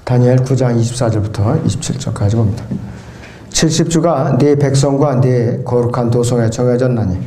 다니엘 9장 24절부터 27절까지 봅니다. 70주가 네 백성과 네 거룩한 도성에 정해졌나니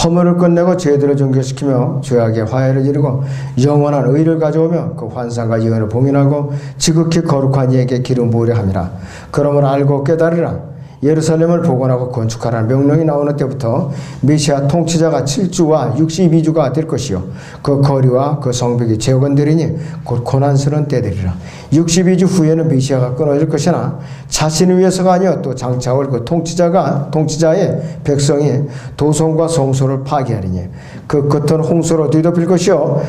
허물을 끝내고 죄들을 정결시키며 죄악의 화해를 이루고 영원한 의를 가져오며 그 환상과 예언을 봉인하고 지극히 거룩한 이에게 기름 부으려 함이라. 그러므로 알고 깨달으라. 예루살렘을 복원하고 건축하라는 명령이 나오는 때부터 메시아 통치자가 7주와 62주가 될 것이요 그 거리와 그 성벽이 재건되리니 곧 고난스러운 때되리라. 62주 후에는 메시아가 끊어질 것이나 자신을 위해서가 아니요 또 장차올 그 통치자의 백성이 도성과 성소를 파괴하리니 그 끝은 홍수로 뒤덮일 것이요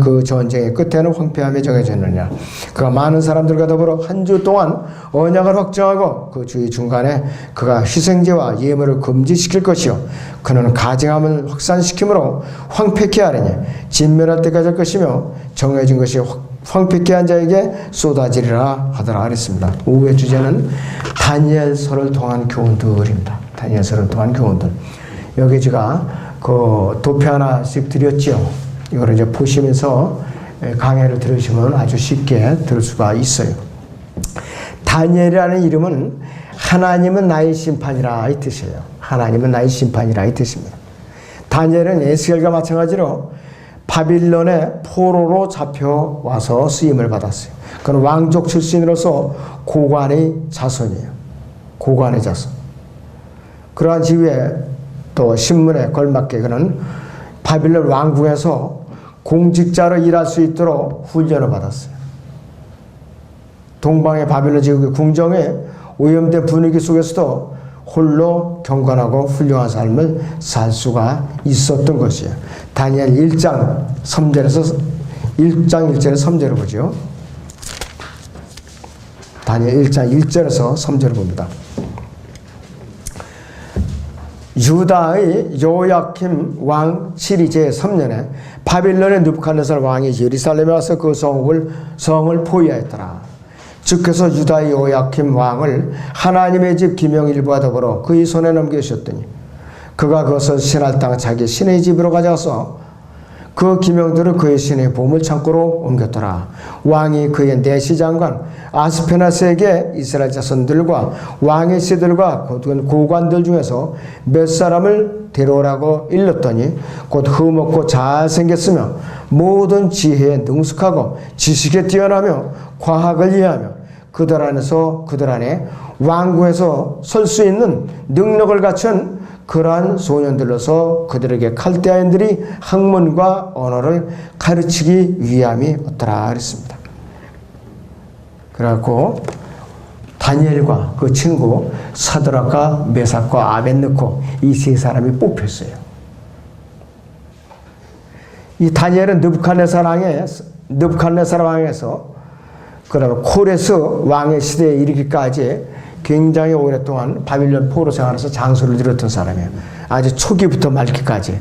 그 전쟁의 끝에는 황폐함이 정해졌느니라. 그가 많은 사람들과 더불어 한 주 동안 언약을 확정하고 그 주의 중간에 그가 희생제와 예물을 금지시킬 것이요 그는 가증함을 확산시키므로 황폐케 하리니 진멸할 때까지 할 것이며 정해진 것이 황폐케 한 자에게 쏟아지리라 하더라 그랬습니다. 오후의 주제는 다니엘서를 통한 교훈들입니다. 다니엘서를 통한 교훈들. 여기 제가 그 도표 하나씩 드렸죠. 이거를 이제 보시면서 강의를 들으시면 아주 쉽게 들을 수가 있어요. 다니엘이라는 이름은 하나님은 나의 심판이라 이 뜻이에요. 하나님은 나의 심판이라 이 뜻입니다. 다니엘은 에스겔과 마찬가지로 바빌론의 포로로 잡혀와서 쓰임을 받았어요. 그는 왕족 출신으로서 고관의 자손이에요. 고관의 자손. 그러한 지위에 또 신문에 걸맞게 그는 바빌론 왕궁에서 공직자로 일할 수 있도록 훈련을 받았어요. 동방의 바빌론 제국의 궁정에 오염된 분위기 속에서도 홀로 경건하고 훌륭한 삶을 살 수가 있었던 것이에요. 다니엘 1장 3절에서 3절을 보죠. 다니엘 1장 1절에서 3절을 봅니다. 유다의 요야킴 왕 7위 제3년에 바빌론의 느부갓네살 왕이 예루살렘에 와서 그 성을 포위하였더라. 주께서 유다의 요야킴 왕을 하나님의 집 기명일부와 더불어 그의 손에 넘겨주셨더니 그가 그것을 신할 땅 자기 신의 집으로 가져가서 그 기명들을 그의 신의 보물창고로 옮겼더라. 왕이 그의 내시장관 아스페나스에게 이스라엘 자손들과 왕의 씨들과 고관들 중에서 몇 사람을 데려오라고 일렀더니 곧 흠없고 잘생겼으며 모든 지혜에 능숙하고 지식에 뛰어나며 과학을 이해하며 그들 안에 왕궁에서 설 수 있는 능력을 갖춘 그러한 소년들로서 그들에게 칼데아인들이 학문과 언어를 가르치기 위함이 없더라 그랬습니다. 그래갖고 다니엘과 그 친구 사드락과 메삭과 아벳느고 이 세 사람이 뽑혔어요. 이 다니엘은 느부갓네살 왕에서 그다음에 코레스 왕의 시대에 이르기까지 굉장히 오랫동안 바빌론 포로 생활에서 장수를 이뤘던 사람이에요. 아주 초기부터 말기까지.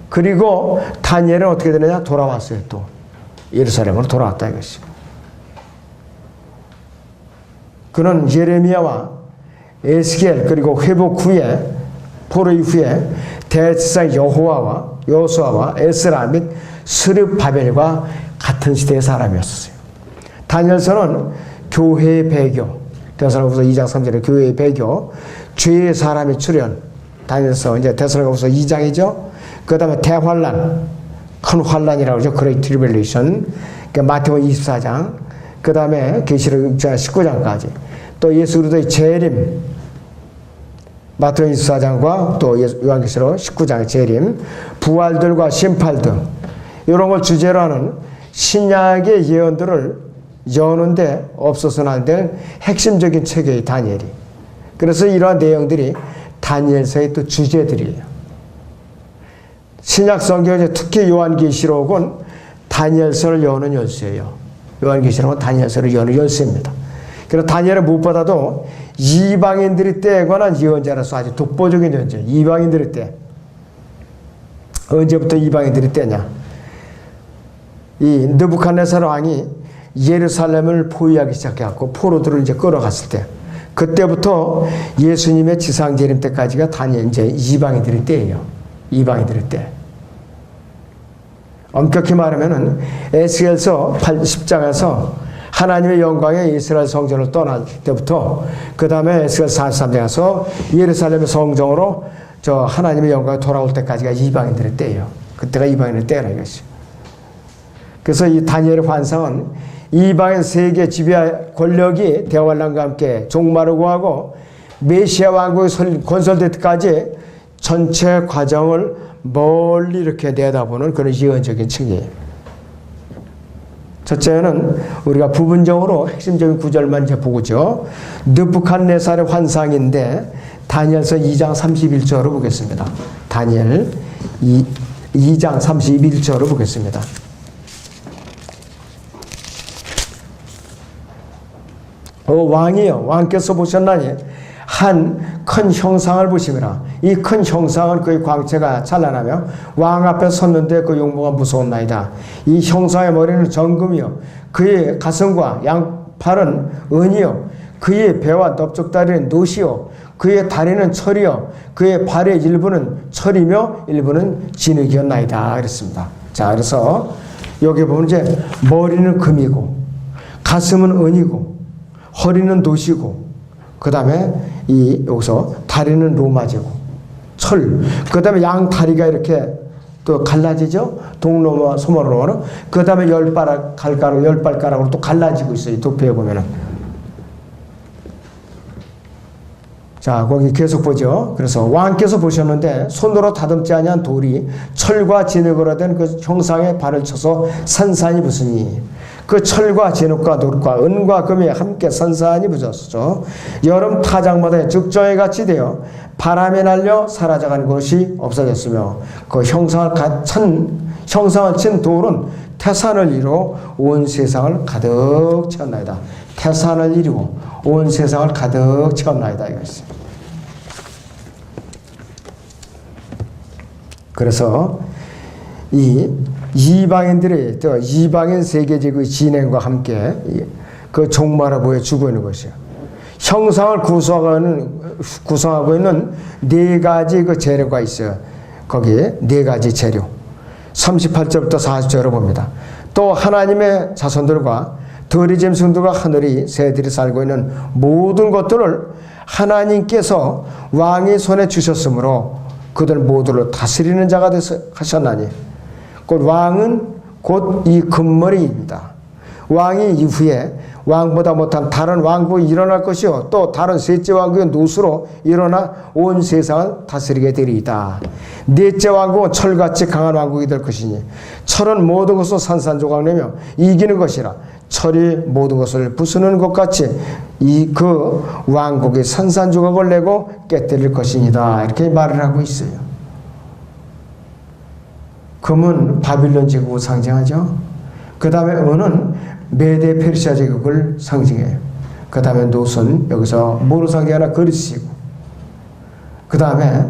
그리고 다니엘은 어떻게 되느냐? 돌아왔어요. 또 예루살렘으로 돌아왔다 이것이. 그는 예레미야와 에스겔 그리고 회복 후에 포로 이후에 대제사장 여호수아와 에스라 및 스룹바벨과 같은 시대의 사람이었어요. 다니엘서는 교회의 배교, 데살로니가후서 2장 3절에 교회의 배교, 죄의 사람의 출현, 다니엘서 이제 데살로니가후서 2장이죠. 그 다음에 대환란, 큰 환란이라고 그러죠. 그레이트 트리블레이션, 마태복음 24장, 그 다음에 계시록 6장 19장까지, 또 예수 그리스도의 재림, 마태복음 24장과 또 요한계시록 19장의 재림, 부활들과 심판 등 이런 걸 주제로 하는 신약의 예언들을 여는데 없어서는 안 될 핵심적인 책이에요. 다니엘이. 그래서 이러한 내용들이 다니엘서의 또 주제들이에요. 신약 성경에 특히 요한계시록은 다니엘서를 여는 열쇠예요. 요한계시록은 다니엘서를 여는 열쇠입니다. 그래서 다니엘은 무엇보다도 이방인들이 때에 관한 예언자로서 아주 독보적인 존재. 이방인들이 때. 언제부터 이방인들이 때냐? 이 느부갓네살 왕이 예루살렘을 포위하기 시작해갖고 포로들을 이제 끌어갔을 때, 그때부터 예수님의 지상 재림 때까지가 다니엘 이제 이방인들의 때예요. 이방인들의 때. 엄격히 말하면은 에스겔서 10장에서 하나님의 영광의 이스라엘 성전을 떠날 때부터 그 다음에 에스겔 43장에 가서 예루살렘의 성정으로 저 하나님의 영광이 돌아올 때까지가 이방인들의 때예요. 그때가 이방인의 때라 이것이. 그래서 이 다니엘의 환상은 이방인 세계 지배 권력이 대환란과 함께 종말을 하고 메시아 왕국이 건설될 때까지 전체 과정을 멀리 이렇게 내다보는 그런 예언적인 층이에요. 첫째는 우리가 부분적으로 핵심적인 구절만 이제 보고죠. 느부갓네살의 환상인데 다니엘서 2장 31절을 보겠습니다. 다니엘 2장 31절을 보겠습니다. 왕이요 왕께서 보셨나니 한 큰 형상을 보시미라. 이 큰 형상은 그의 광채가 찬란하며 왕 앞에 섰는데 그 용모가 무서웠나이다. 이 형상의 머리는 정금이요 그의 가슴과 양팔은 은이요 그의 배와 넓적다리는 노시요 그의 다리는 철이요 그의 발의 일부는 철이며 일부는 진흙이었나이다 그랬습니다. 자, 그래서 여기 보면 이제 머리는 금이고 가슴은 은이고 허리는 노시고 그 다음에 여기서 다리는 로마제고 철, 그 다음에 양 다리가 이렇게 또 갈라지죠. 동로마 소머로마는 그 다음에 10발가락으로 또 갈라지고 있어요. 도표에 보면은. 자, 거기 계속 보죠. 그래서 왕께서 보셨는데 손으로 다듬지 아니한 돌이 철과 진흙으로 된 그 형상에 발을 쳐서 산산이 부수니 그 철과 진흙과 돌과 은과 금이 함께 산산이 부서졌죠. 여름 타작마다 죽정이 같이 되어 바람에 날려 사라져간 것이 없어졌으며 그 형상을 친 돌은 태산을 이루어 온 세상을 가득 채웠나이다. 태산을 이루어 온 세상을 가득 채웠나이다 이것이. 그래서 이 이방인들이 또 이방인 세계적의 진행과 함께 그 종말을 보여주고 있는 것이에요. 형상을 구성하고 있는 네 가지 그 재료가 있어요. 거기에 네 가지 재료. 38절부터 40절을 봅니다. 또 하나님의 자손들과 들이 짐승들과 하늘이 새들이 살고 있는 모든 것들을 하나님께서 왕의 손에 주셨으므로 그들 모두를 다스리는 자가 하셨나니 곧 왕은 곧 이 금머리입니다. 왕이 이후에 왕보다 못한 다른 왕국이 일어날 것이요 또 다른 셋째 왕국의 노수로 일어나 온 세상을 다스리게 되리이다. 넷째 왕국은 철같이 강한 왕국이 될 것이니 철은 모든 것을 산산조각내며 이기는 것이라 철이 모든 것을 부수는 것 같이 그 왕국이 산산조각을 내고 깨뜨릴 것이니다. 이렇게 말을 하고 있어요. 금은 바빌론 제국을 상징하죠. 그 다음에 은은 메데 페르시아 제국을 상징해요. 그 다음에 노수는 여기서 뭐로 상징하나 그리스이고 그 다음에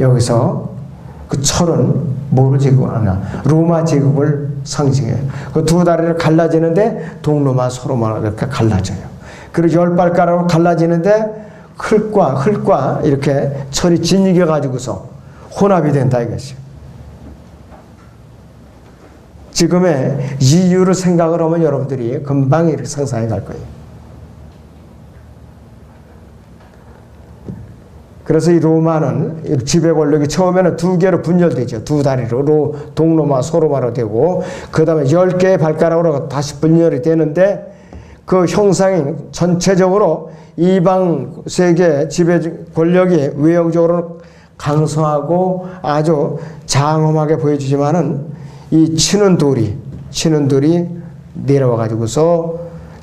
여기서 그 철은 뭐로 제국하나 로마 제국을 상징해요. 그 두 다리를 갈라지는데 동로마 소로마로 이렇게 갈라져요. 그리고 10발가락으로 갈라지는데 흙과 이렇게 철이 진이겨 가지고서 혼합이 된다 이것이요. 지금의 이유를 생각을 하면 여러분들이 금방 이렇게 상상해 갈 거예요. 그래서 이 로마는 지배 권력이 처음에는 두 개로 분열되죠. 두 다리로 동로마, 소로마로 되고 그 다음에 10개의 발가락으로 다시 분열이 되는데 그 형상이 전체적으로 이방 세계 지배 권력이 외형적으로 강성하고 아주 장엄하게 보여주지만은 이 치는 돌이 내려와 가지고서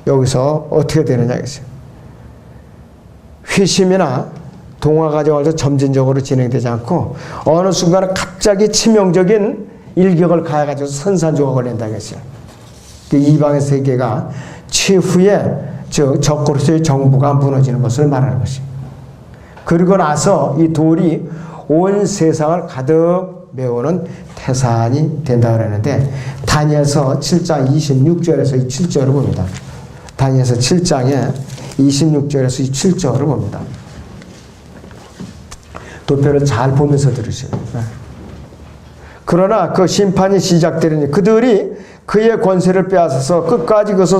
여기서 어떻게 되느냐 했어요. 회심이나 동화 가정에서 점진적으로 진행되지 않고 어느 순간에 갑자기 치명적인 일격을 가해가지고 산산조각을 낸다 했어요. 이방의 세계가 최후에 적그리스도의 정부가 무너지는 것을 말하는 것입니다. 그리고 나서 이 돌이 온 세상을 가득 메우는 태산이 된다 그러는데 다니엘서 7장 26절에서 27절을 봅니다. 다니엘서 7장에 26절에서 27절을 봅니다. 도표를 잘 보면서 들으세요. 그러나 그 심판이 시작되리니 그들이 그의 권세를 빼앗아서 끝까지 그것을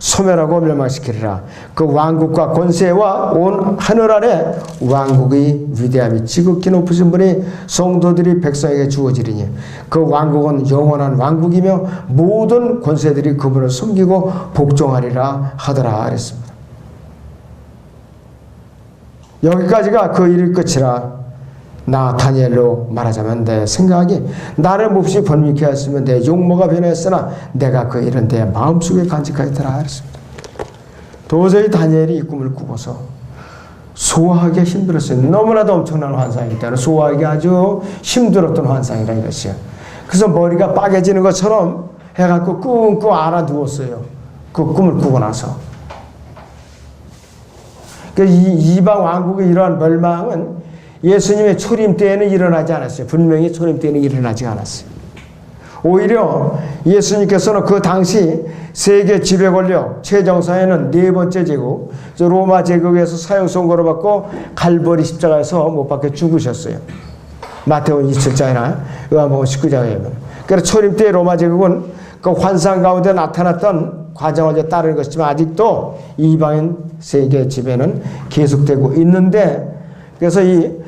소멸하고 멸망시키리라. 그 왕국과 권세와 온 하늘 아래 왕국의 위대함이 지극히 높으신 분이 성도들이 백성에게 주어지리니 그 왕국은 영원한 왕국이며 모든 권세들이 그분을 섬기고 복종하리라 하더라 그랬습니다. 여기까지가 그 일의 끝이라. 나 다니엘로 말하자면 내 생각이 나를 몹시 번민케 하였으면 내 용모가 변했으나 내가 그 일은 내 마음속에 간직하였더라 했습니다. 도저히 다니엘이 이 꿈을 꾸고서 소화하기 힘들었어요. 너무나도 엄청난 환상이기 때문에 소화하기 아주 힘들었던 환상이라 이것이요. 그래서 머리가 빠개지는 것처럼 해갖고 끙끙 알아두었어요. 그 꿈을 꾸고 나서. 이방 왕국의 이러한 멸망은 예수님의 초림 때에는 일어나지 않았어요. 분명히 초림 때에는 일어나지 않았어요. 오히려 예수님께서는 그 당시 세계 지배 권력 최정상에는 네 번째 제국, 로마 제국에서 사형 선고를 받고 갈보리 십자가에서 못 박혀 죽으셨어요. 마태복음 27장이나 요한복음 19장에 보면. 그래서 초림 때 로마 제국은 그 환상 가운데 나타났던 과정을 따르는 것이지만 아직도 이방인 세계 지배는 계속되고 있는데, 그래서 이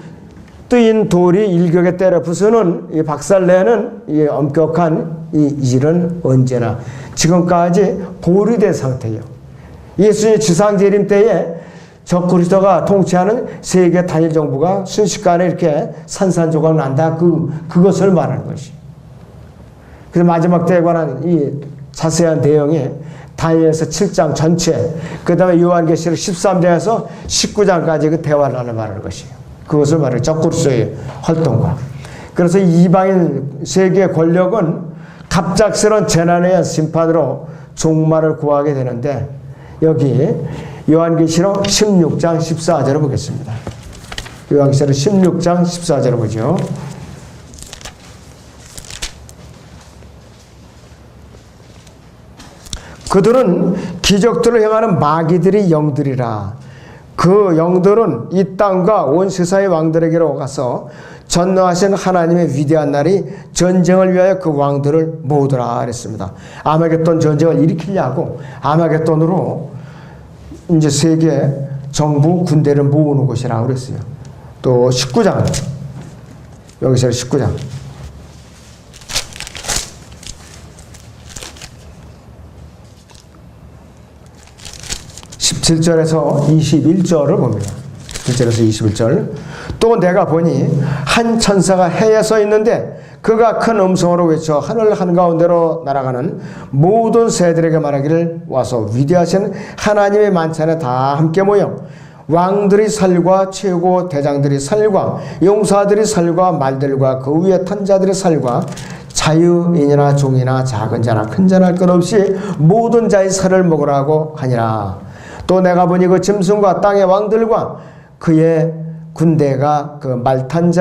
뜨인 돌이 일격에 때려 부수는 이 박살내는 이 엄격한 이 일은 언제나 지금까지 보류된 상태예요. 예수님의 지상재림 때에 적그리스도가 통치하는 세계 단일 정부가 순식간에 이렇게 산산조각 난다. 그것을 말하는 것이. 그래서 마지막 때에 관한 이 자세한 내용이 다니엘서 7장 전체, 그 다음에 요한계시록 13장에서 19장까지 그 대화를 말하는 것이에요. 그것을 말해요. 적그리스도의 활동과. 그래서 이방인 세계 권력은 갑작스러운 재난에 의한 심판으로 종말을 구하게 되는데, 여기 요한계시록 16장 14절을 보겠습니다. 요한계시록 16장 14절을 보죠. 그들은 기적들을 행하는 마귀들이 영들이라. 그 영들은 이 땅과 온 세상의 왕들에게로 가서 전능하신 하나님의 위대한 날이 전쟁을 위하여 그 왕들을 모으더라 그랬습니다. 아마겟돈 전쟁을 일으키려고 아마겟돈으로 이제 세계 정부 군대를 모으는 곳이라고 그랬어요. 또 19장, 여기서 19장. 17절에서 21절을 봅니다. 17절에서 21절. 또 내가 보니 한 천사가 해에 서 있는데 그가 큰 음성으로 외쳐 하늘 한가운데로 날아가는 모든 새들에게 말하기를 와서 위대하신 하나님의 만찬에 다 함께 모여 왕들이 살과 최고 대장들이 살과 용사들이 살과 말들과 그 위에 탄 자들의 살과 자유인이나 종이나 작은 자나 큰 자나 할 것 없이 모든 자의 살을 먹으라고 하니라. 또 내가 보니 그 짐승과 땅의 왕들과 그의 군대가 그 말탄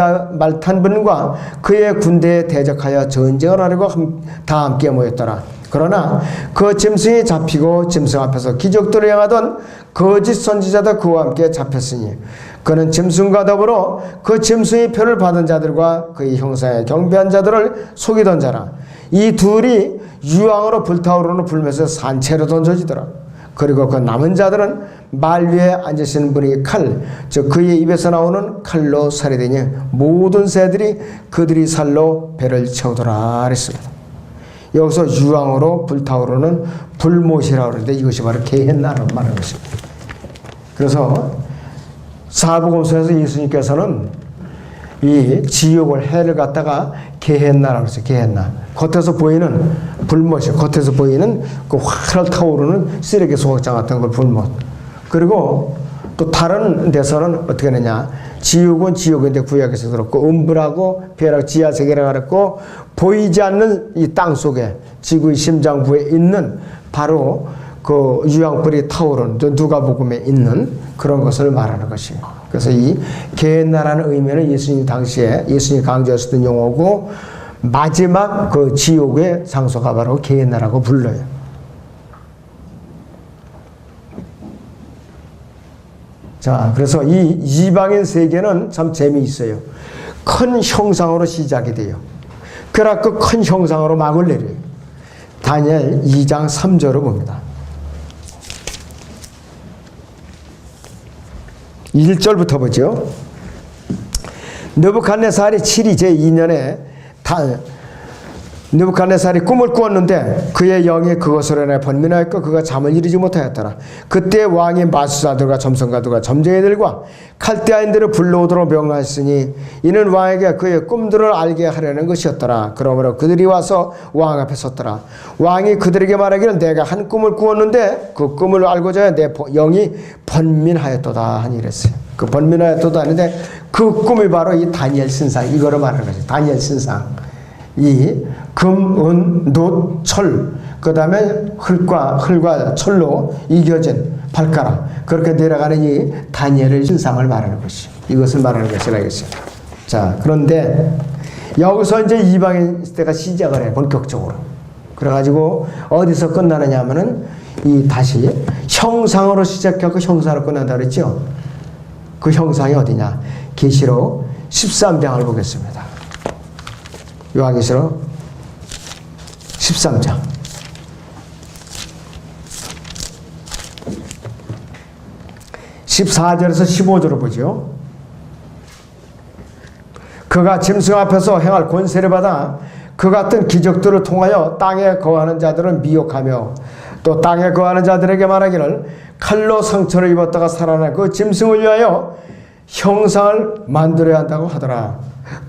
분과 그의 군대에 대적하여 전쟁을 하려고 다 함께 모였더라. 그러나 그 짐승이 잡히고 짐승 앞에서 기적들을 행하던 거짓 선지자도 그와 함께 잡혔으니 그는 짐승과 더불어 그 짐승의 표를 받은 자들과 그의 형상에 경배한 자들을 속이던 자라. 이 둘이 유황으로 불타오르는 불면서 산채로 던져지더라. 그리고 그 남은 자들은 말 위에 앉으신 분이 칼, 즉 그의 입에서 나오는 칼로 살해되니 모든 새들이 그들이 살로 배를 채우더라 그랬습니다. 여기서 유황으로 불타오르는 불못이라고 그러는데 이것이 바로 게헨나를 말하는 것입니다. 그래서 사복음서에서 예수님께서는 이 지옥을 해를 갖다가 게헨나라고 했어요. 게헨나. 겉에서 보이는 불못이, 겉에서 보이는 그 활활 타오르는 쓰레기 소각장 같은 걸 불못. 그리고 또 다른 데서는 어떻게 하느냐. 지옥은 지옥인데 구약에서 그렇고 음부라고 벼락 지하세계라고 그랬고 보이지 않는 이 땅 속에 지구의 심장부에 있는 바로 그 유황불이 타오르는 누가복음에 있는 그런 것을 말하는 것이에요. 그래서 이 게헨나라는 의미는 예수님 당시에 예수님이 강조하셨던 용어고 마지막 그 지옥의 장소가 바로 게헨나라고 불러요. 자, 그래서 이 이방인 세계는 참 재미있어요. 큰 형상으로 시작이 돼요. 그래갖고 큰 형상으로 막을 내려요. 다니엘 2장 3절을 봅니다. 1절부터 보죠. 느부갓네살이 7위 제2년에 느부갓네살이 꿈을 꾸었는데 그의 영이 그것으로 인해 번민하였고 그가 잠을 이루지 못하였더라. 그때 왕이 마술사들과 점성가들과 점쟁이들과 칼데아인들을 불러오도록 명하였으니 이는 왕에게 그의 꿈들을 알게 하려는 것이었더라. 그러므로 그들이 와서 왕 앞에 섰더라. 왕이 그들에게 말하기를 내가 한 꿈을 꾸었는데 그 꿈을 알고자 내 영이 번민하였도다 하니 이랬어요. 그 번민하였도다 하는데 그 꿈이 바로 이 다니엘 신상, 이거를 말하는 거죠. 다니엘 신상. 이 금, 은, 놋, 철, 그 다음에 흙과 철로 이겨진 발가락, 그렇게 내려가는 이 다니엘의 신상을 말하는 것이, 이것을 말하는 것이라 했어요. 자, 그런데 여기서 이제 이방인 때가 시작을 해, 본격적으로. 그래가지고 어디서 끝나느냐 하면은 이 다시 형상으로 시작하고 형상으로 끝난다 그랬죠. 그 형상이 어디냐? 계시록 13장을 보겠습니다. 요한계시록 13장 14절에서 15절을 보죠. 그가 짐승 앞에서 행할 권세를 받아 그 같은 기적들을 통하여 땅에 거하는 자들을 미혹하며 또 땅에 거하는 자들에게 말하기를 칼로 상처를 입었다가 살아난 그 짐승을 위하여 형상을 만들어야 한다고 하더라.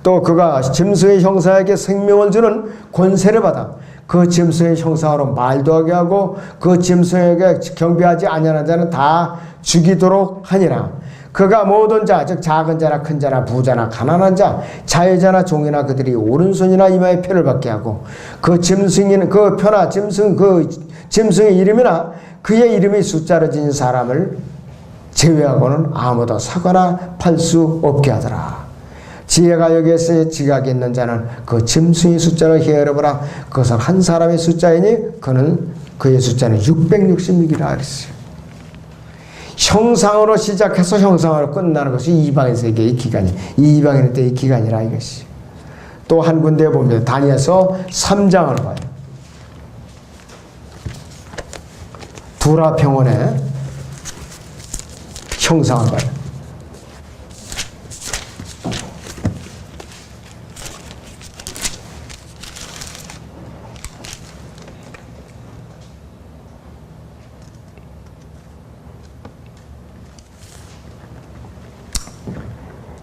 또 그가 짐승의 형상에게 생명을 주는 권세를 받아 그 짐승의 형상으로 말도 하게 하고 그 짐승에게 경배하지 아니하는 자는 다 죽이도록 하니라. 그가 모든 자, 즉 작은 자나 큰 자나 부자나 가난한 자, 자유자나 종이나 그들이 오른손이나 이마에 표를 받게 하고 그 짐승이는 그 표나 짐승의 이름이나 그의 이름이 숫자로 지닌 사람을 제외하고는 아무도 사거나 팔 수 없게 하더라. 지혜가 여기에 있으니 지각이 있는 자는 그 짐승의 숫자를 헤아려보라. 그것은 한 사람의 숫자이니 그의 숫자는 666이라 그랬어요. 형상으로 시작해서 형상으로 끝나는 것이 이방인 세계의 기간이, 이방인 때의 기간이라 이것이. 또 한 군데 보면 다니엘서 3장을 봐요. 두라 평원의 형상을 봐요.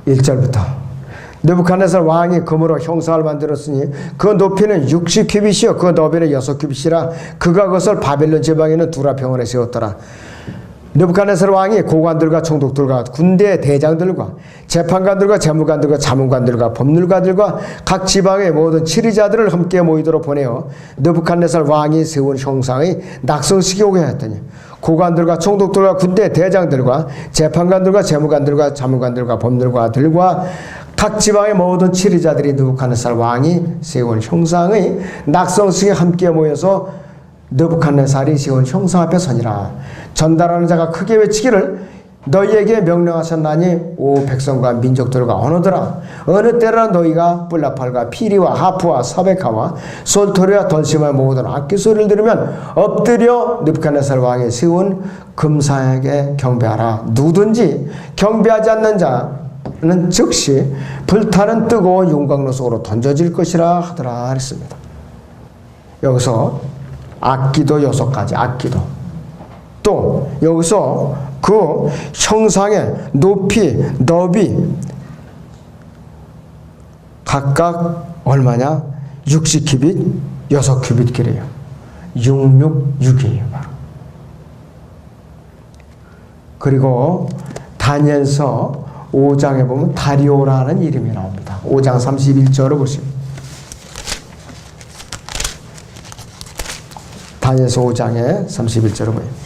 (1절부터) 느부갓네살 왕이 금으로 형상을 만들었으니 그 높이는 60규빗이요 그 너비는 6규빗이라 그가 그것을 바벨론 지방에 있는 두라 평원에 세웠더라. 느부갓네살 왕이 고관들과 총독들과 군대 대장들과 재판관들과 재무관들과 자문관들과 법률가들과 각 지방의 모든 치리자들을 함께 모이도록 보내어 느부갓네살 왕이 세운 형상의 낙성식이 오게 하였더니 고관들과 총독들과 군대 대장들과 재판관들과 재무관들과 자문관들과 법률가들과 각 지방의 모든 치리자들이 느부갓네살 왕이 세운 형상의 낙성식에 함께 모여서 느부갓네살이 세운 형상 앞에 서니라. 전달하는 자가 크게 외치기를 너희에게 명령하셨나니 오 백성과 민족들과 언어들아 어느 때나 너희가 뿔나팔과 피리와 하프와 사베카와 솔토리와 던심의 모든 악기 소리를 들으면 엎드려 느부갓네살 왕이 세운 금상에게 경배하라. 누구든지 경배하지 않는 자는 즉시 불타는 뜨거운 용광로 속으로 던져질 것이라 하더라 그랬습니다. 여기서 악기도 6가지 악기도 또 여기서 그 형상의 높이, 너비 각각 얼마냐? 60규빗, 6규빗 길이에요. 666이에요. 바로. 그리고 다니엘서 5장에 보면 다리오라는 이름이 나옵니다. 5장 31절을 보시면 다니엘서 5장에 31절을 보여요.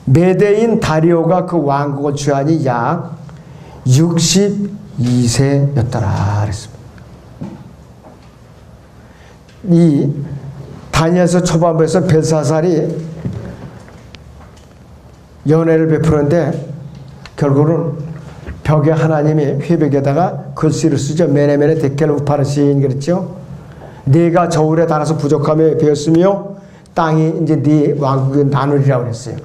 메대인 다리오가 그 왕국을 취하니 약 62세였더라 그랬습니다. 이 다니엘서 초반부에서 벨사살이 연회를 베푸는데 결국은 벽에 하나님이 회벽에다가 글씨를 쓰죠. 메네메네 데켈 우파르신 그랬죠. 네가 저울에 달아서 부족함에 베었으며 땅이 이제 네 왕국이 나누리라고 그랬어요.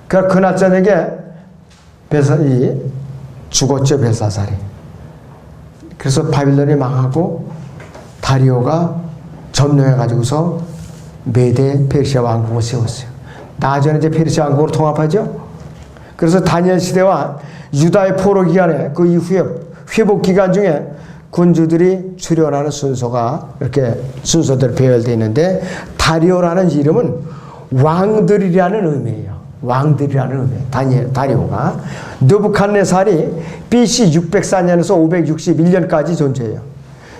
그날 저녁에 죽었죠, 벨사살이. 그래서 바빌론이 망하고 다리오가 점령해가지고서 메대 페르시아 왕국을 세웠어요. 나중에 이제 페르시아 왕국으로 통합하죠. 그래서 다니엘 시대와 유다의 포로 기간에 그 이후에 회복 기간 중에 군주들이 출현하는 순서가 이렇게 순서대로 배열되어 있는데, 다리오라는 이름은 왕들이라는 의미예요. 왕들이라는 의미. 다리오가 느부갓네살이 BC 604년에서 561년까지 존재해요.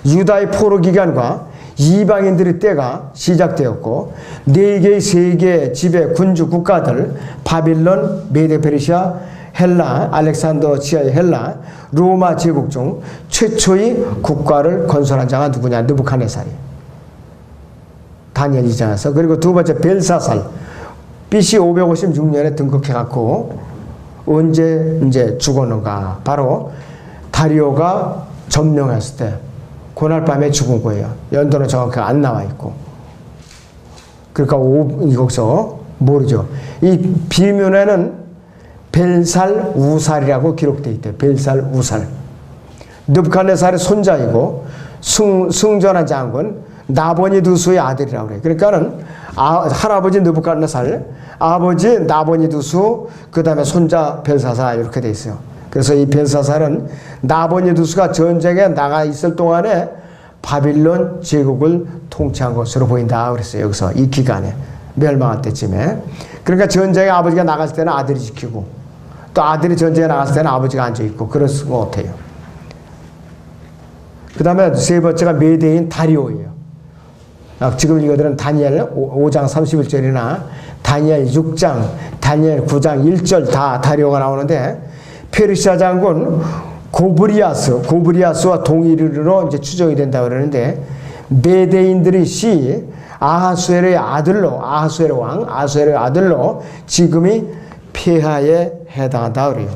유다의 포로 기간과 이방인들의 때가 시작되었고, 4개의 세계 지배 군주 국가들, 바빌론, 메데 페르시아, 헬라, 알렉산더 지하의 헬라, 로마 제국 중 최초의 국가를 건설한 자가 누구냐? 느부갓네살이. 다니엘 2장에서. 그리고 두 번째 벨사살, BC 556년에 등극해갖고 언제 이제 죽었는가? 바로 다리오가 점령했을 때 그날 밤에 죽은 거예요. 연도는 정확히 안 나와 있고. 그러니까 여기서 모르죠. 이 비문에는 벨살 우살이라고 기록되어 있대요. 벨살 우살. 느부갓네살의 손자이고 승전한 장군 나보니두스의 아들이라고 그래요. 그러니까는 할아버지 느부갓네살, 아버지 나보니두스, 그 다음에 손자 벨사살 이렇게 돼 있어요. 그래서 이 벨사살은 나보니두스가 전쟁에 나가 있을 동안에 바빌론 제국을 통치한 것으로 보인다 그랬어요. 여기서 이 기간에 멸망할 때쯤에. 그러니까 전쟁에 아버지가 나갔을 때는 아들이 지키고, 또 아들이 전쟁에 나갔을 때는 아버지가 앉아있고, 그럴 수가 같아요. 그 다음에 세 번째가 메대인 다리오예요. 지금 이거들은 다니엘 5장 31절이나 다니엘 6장, 다니엘 9장 1절 다 다리오가 나오는데, 페르시아 장군 고브리아스와 동일으로 이제 추정이 된다고 그러는데, 메대인들의 시 아하수에로의 아들로 지금이 폐하에 해당한다 그래요.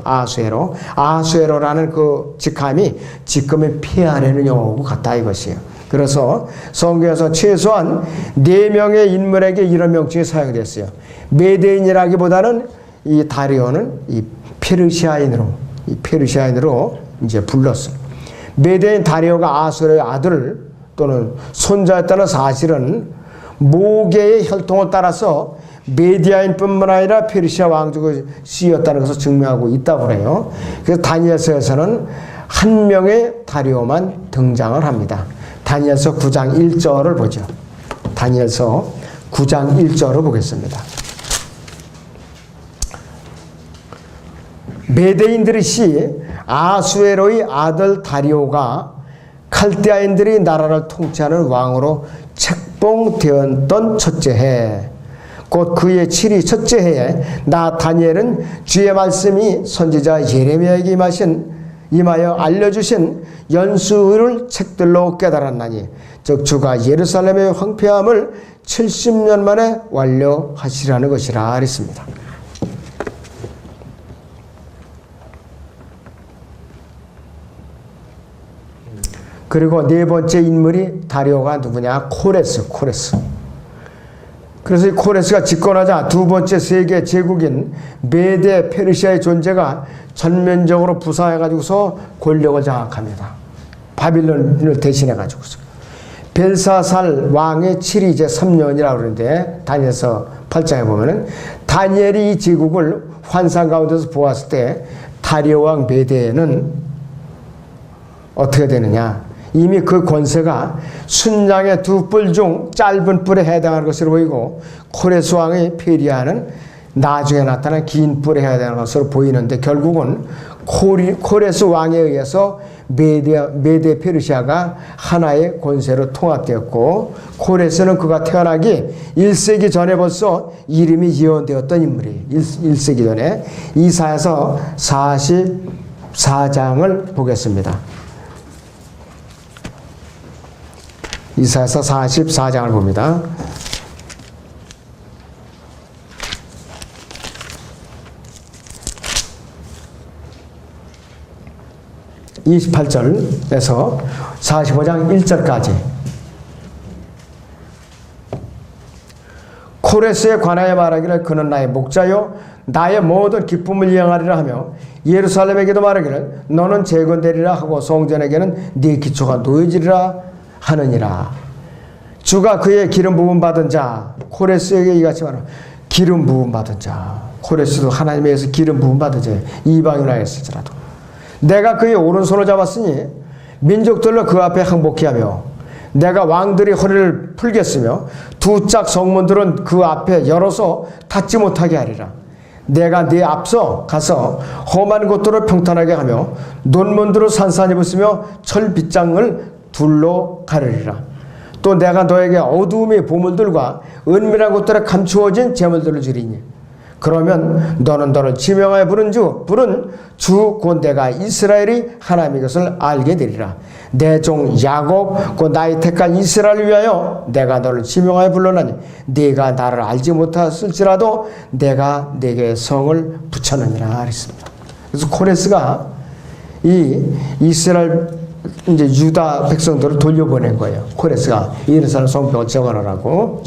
아하수에로라는 그 직함이 지금의 폐하라는 용어하고 같다 이것이에요. 그래서 성경에서 최소한 4명의 인물에게 이런 명칭이 사용됐어요. 메대인이라기보다는 이 다리오는 이 페르시아인으로 이제 불렀어요. 메대인 다리오가 아하수에로의 아들 또는 손자였다는 사실은 모계의 혈통을 따라서 메디아인뿐만 아니라 페르시아 왕족의 씨였다는 것을 증명하고 있다고 해요. 그래서 다니엘서에서는 한 명의 다리오만 등장을 합니다. 다니엘서 9장 1절을 보죠. 다니엘서 9장 1절을 보겠습니다. 메대인들의 시 아수에로의 아들 다리오가 칼데아인들이 나라를 통치하는 왕으로 책봉되었던 첫째 해, 곧 그의 7위 첫째 해에 나 다니엘은 주의 말씀이 선지자 예레미야에게 임하여 알려주신 연수를 책들로 깨달았나니, 즉 주가 예루살렘의 황폐함을 70년 만에 완료하시라는 것이라 그랬습니다. 그리고 네 번째 인물이 다리오가 누구냐? 코레스. 그래서 이 코레스가 집권하자 두 번째 세계 제국인 메데 페르시아의 존재가 전면적으로 부상해가지고서 권력을 장악합니다. 바빌론을 대신해가지고서. 벨사살 왕의 7위 이제 3년이라고 그러는데, 다니엘서 8장에 보면은 다니엘이 이 제국을 환상 가운데서 보았을 때 다리오 왕 메데는 어떻게 되느냐? 이미 그 권세가 순양의 2뿔 중 짧은 뿔에 해당하는 것으로 보이고, 코레스 왕의 페리아는 나중에 나타난 긴 뿔에 해당하는 것으로 보이는데, 결국은 코레스 왕에 의해서 메데 페르시아가 하나의 권세로 통합되었고, 코레스는 그가 태어나기 1세기 전에 벌써 이름이 예언되었던 인물이에요. 1세기 전에. 이사야서 44장을 보겠습니다. 이사야서 44장을 봅니다. (28절에서) 45장 1절까지. 코레스에 관하여 말하기를 그는 나의 목자요 나의 모든 기쁨을 이행하리라 하며 예루살렘에게도 말하기를 너는 재건되리라 하고 성전에게는 네 기초가 놓여지리라 하느니라. 주가 그의 기름 부음 받은 자, 코레스에게 이같이 말하라. 기름 부음 받은 자, 코레스도 하나님에 의해서 기름 부음 받은 자, 이방인이라 했을지라도 내가 그의 오른손을 잡았으니 민족들로 그 앞에 항복케 하며 내가 왕들이 허리를 풀겠으며 두 짝 성문들은 그 앞에 열어서 닫지 못하게 하리라. 내가 네 앞서 가서 험한 곳들을 평탄하게 하며 논문들을 산산히 붙으며 철 빗장을 둘러 가르리라. 또 내가 너에게 어두움의 보물들과 은밀한 곳들에 감추어진 재물들을 주리니 그러면 너를 지명하여 부른 주 곧 내가 이스라엘이 하나님의 것을 알게 되리라. 내 종 야곱 곧 나의 택한 이스라엘을 위하여 내가 너를 지명하여 불러나니 네가 나를 알지 못했을지라도 내가 네게 성을 붙였느니라 했습니다. 그래서 코레스가 이 이스라엘 이제 유다 백성들을 돌려보낸 거예요. 코레스가 예루살렘 성벽을 재건하라고.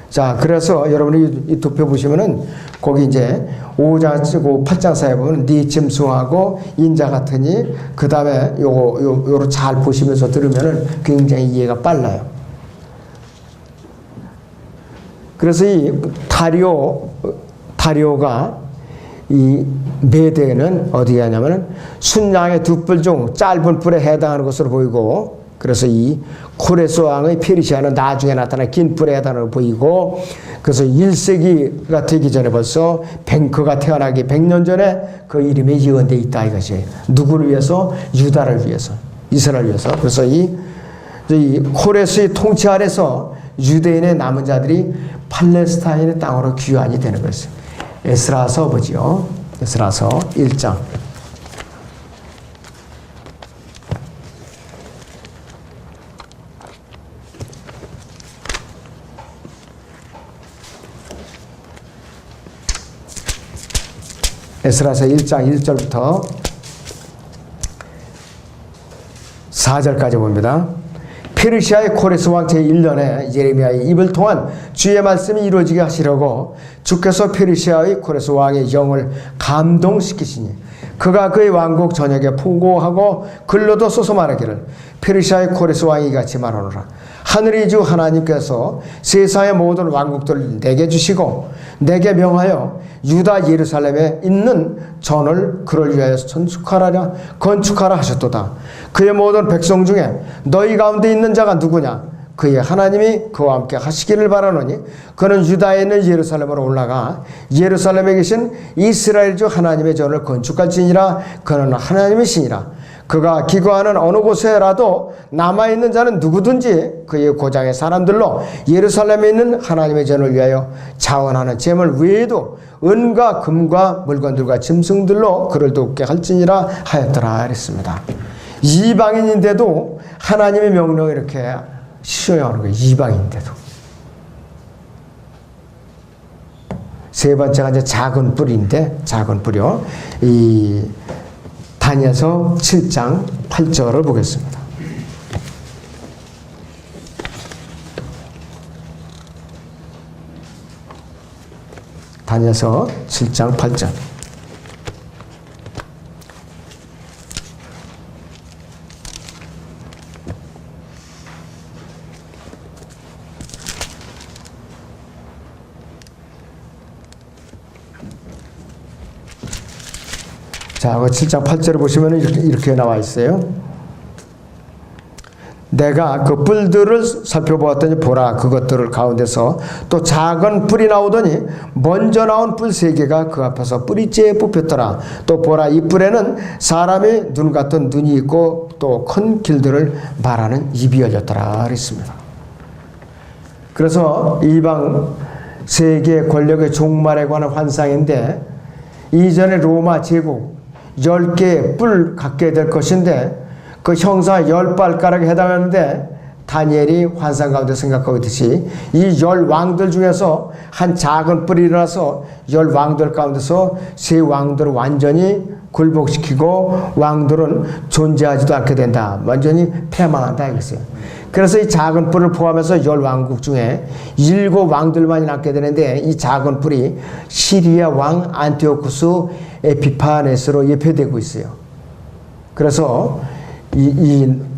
자, 그래서 여러분이 이 도표 보시면은 거기 이제 5장 쓰고 8장 사이에 보면 네 짐승하고 인자 같으니 그 다음에 요거 잘 보시면서 들으면은 굉장히 이해가 빨라요. 그래서 이 다리오가 이 메대는 어디에 하냐면은 순양의 두 뿔 중 짧은 뿔에 해당하는 것으로 보이고 그래서 이 코레스 왕의 페르시아는 나중에 나타난 긴 뿔에 해당하는 보이고 그래서 1세기가 되기 전에 벌써 뱅크가 태어나기 100년 전에 그 이름이 예언되어 있다 이것이 누구를 위해서? 유다를 위해서 이스라엘을 위해서. 그래서 이 코레스의 통치 아래서 유대인의 남은 자들이 팔레스타인의 땅으로 귀환이 되는 것이죠. 에스라서 보지요. 에스라서 1장. 에스라서 1장 1절부터 4절까지 봅니다. 페르시아의 코레스 왕 제1년에 예레미야의 입을 통한 주의 말씀이 이루어지게 하시려고 주께서 페르시아의 코레스 왕의 영을 감동시키시니 그가 그의 왕국 전역에 포고하고 글로도 써서 말하기를 페르시아의 코레스 왕이 같이 말하노라. 하늘의 주 하나님께서 세상의 모든 왕국들을 내게 주시고 내게 명하여 유다 예루살렘에 있는 전을 그를 위하여 건축하라 하셨도다. 그의 모든 백성 중에 너희 가운데 있는 자가 누구냐? 그의 하나님이 그와 함께 하시기를 바라노니 그는 유다에 있는 예루살렘으로 올라가 예루살렘에 계신 이스라엘 주 하나님의 전을 건축할지니라. 그는 하나님이시니라. 그가 기거하는 어느 곳에라도 남아있는 자는 누구든지 그의 고장의 사람들로 예루살렘에 있는 하나님의 전을 위하여 자원하는 제물 외에도 은과 금과 물건들과 짐승들로 그를 돕게 할지니라 하였더라 그랬습니다. 이방인인데도 하나님의 명령을 이렇게 수행하는 거예요. 이방인인데도. 세 번째가 이제 작은 뿔인데 작은 뿔이요. 이 다니엘서 7장 8절을 보겠습니다. 다니엘서 7장 8절. 자, 7장 8절을 보시면 이렇게 나와 있어요. 내가 그 뿔들을 살펴보았더니 보라, 그것들 가운데서 또 작은 뿔이 나오더니 먼저 나온 뿔 3개가 그 앞에서 뿌리째에 뽑혔더라. 또 보라, 이 뿔에는 사람의 눈 같은 눈이 있고 또 큰 길들을 말하는 입이 열렸더라 그랬습니다. 그래서 이방 세계의 권력의 종말에 관한 환상인데 이전에 로마 제국 10개의 뿔 갖게 될 것인데 그 형사 10발가락에 해당하는데 다니엘이 환상 가운데 생각하고 있듯이 이 10왕들 중에서 한 작은 뿔이 일어나서 10왕들 가운데서 3왕들을 완전히 굴복시키고 왕들은 존재하지도 않게 된다. 완전히 패망한다 이거였어요. 그래서 이 작은 뿔을 포함해서 10왕국 중에 7왕들만이 남게 되는데 이 작은 뿔이 시리아 왕 안티오쿠스 에피파네스로 예표되고 있어요. 그래서